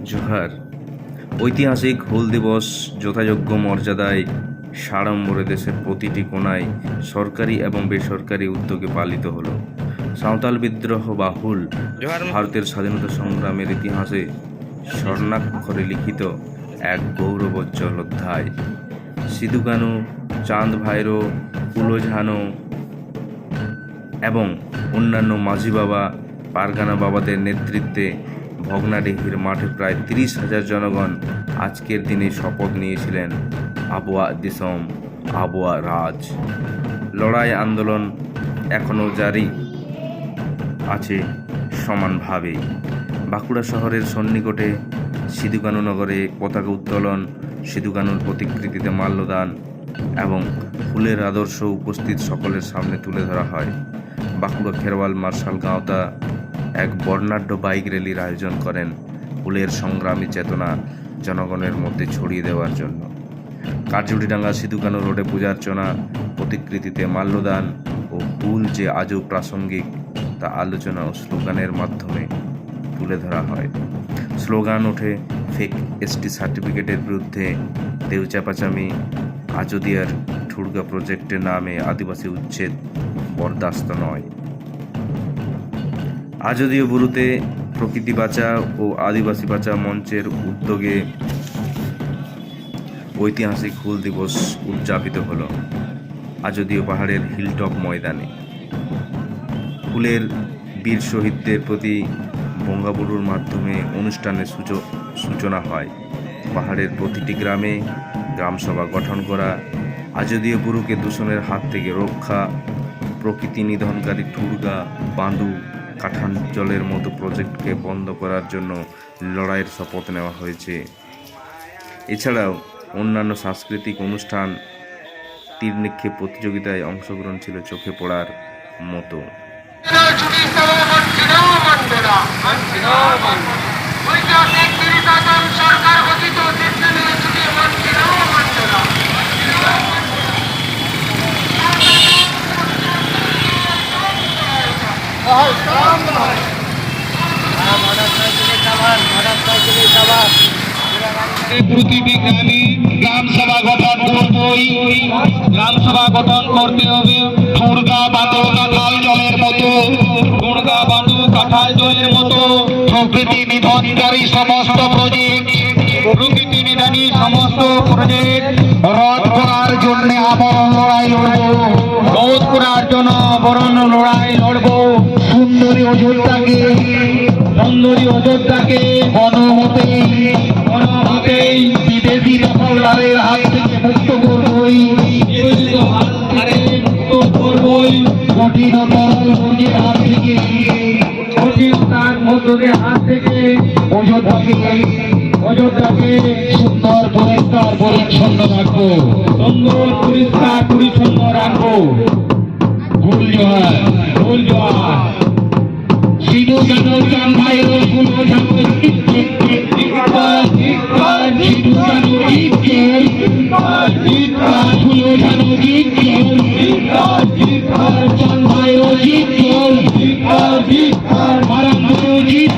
জোহার। ঐতিহাসিক হুল দিবস যথাযোগ্য মর্যাদায় সাড়ম্বরে দেশের প্রতিটি কোণায় সরকারি এবং বেসরকারি উদ্যোগে পালিত হলো। সাঁওতাল বিদ্রোহ বা হুল ভারতের স্বাধীনতা সংগ্রামের ইতিহাসে স্বর্ণাক্ষরে লিখিত এক গৌরবোজ্জ্বল অধ্যায়। সিধু কানু, চাঁদ ভাইরো, ফুলো ঝানো এবং অন্যান্য মাঝি বাবা, পারগানা বাবাদের নেতৃত্বে ভগ্নাডিহির মাঠে প্রায় 30,000 জনগণ আজকের দিনে শপথ নিয়েছিলেন আবওয়া দিসম, আবওয়া রাজ। লড়াই আন্দোলন এখনও জারি আছে সমানভাবে। বাঁকুড়া শহরের সন্নিকটে সিধু কানু নগরে পতাকা উত্তোলন, সিধু কানুর প্রতিকৃতিতে মাল্যদান এবং ফুলের আদর্শ উপস্থিত সকলের সামনে তুলে ধরা হয়। বাঁকুড়া খেরওয়াল মার্শাল গাঁওতা এক বর্ণাঢ্য বাইক র্যালির আয়োজন করেন ফুলের সংগ্রামী চেতনা জনগণের মধ্যে ছড়িয়ে দেওয়ার জন্য। কারজুড়িডাঙ্গা সিধু কানু রোডে পূজার্চনা, প্রতিকৃতিতে মাল্যদান ও ফুল যে আজও প্রাসঙ্গিক তা আলোচনা ও স্লোগানের মাধ্যমে তুলে ধরা হয়। স্লোগান ওঠে ফেক এসটি সার্টিফিকেটের বিরুদ্ধে, দেউচাপাচামি, আজোদিয়ার ঠুড়গা প্রজেক্টের নামে আদিবাসী উচ্ছেদ বরদাস্ত নয়। আজোদীয় বুরুতে প্রকৃতি বাঁচাও ও আদিবাসী বাঁচাও মঞ্চের উদ্যোগে ঐতিহাসিক হুল দিবস উদযাপিত হল আজোদীয় পাহাড়ের হিলটপ ময়দানে। হুলের বীর শহীদদের প্রতি বঙ্গাবুরুর মাধ্যমে অনুষ্ঠানের সূচনা হয়। পাহাড়ের প্রতিটি গ্রামে গ্রামসভা গঠন করা, আজোদীয় বুরুকে দূষণের হাত থেকে রক্ষা, প্রকৃতি নিধনকারী ঠুড়গা, বাঁধু, কাঠাঞ্চলের মতো প্রজেক্টকে বন্ধ করার জন্য লড়াইয়ের শপথ নেওয়া হয়েছে। এছাড়াও অন্যান্য সাংস্কৃতিক অনুষ্ঠান, তীর নিক্ষেপ প্রতিযোগিতায় অংশগ্রহণ ছিল চোখে পড়ার মতো। প্রতিটি গ্রামে গ্রাম সভা গঠন করবই। গ্রাম সভা গঠন করতে হবে ঠুড়গা, বাঁধু, কাঁঠাল জলের মতো, ঠুড়গা, বাঁধু, কাঁঠাল জলের মতো প্রকৃতি নিধনকারী সমস্ত প্রজেক্ট, প্রকৃতি নিধনী সমস্ত প্রজেক্ট রদ করার জন্য আমরণ লড়াই লড়ব। রোধ করার জন্য আমরণ লড়াই লড়ব। সুন্দরী অযোধ্যাকে গণমতেই বিদেশি দখলদারের হাত থেকে মুক্ত করবই। কঠিনতার হাত থেকে, কঠিনতার মধ্যে হাত থেকে অযোধ্যাকে সুন্দর, পরিষ্কার, পরিচ্ছন্ন রাখবো। সুন্দর, পরিষ্কার, পরিচ্ছন্ন রাখবো। ভুল জোহার, ভুল জোহার। সিধু কানু, চাঁদ ভাইরো, ফুলো ঝানো, সিধু কানু, ফুলো ঝানো, চাঁদ ভাইরো, মারাম জিত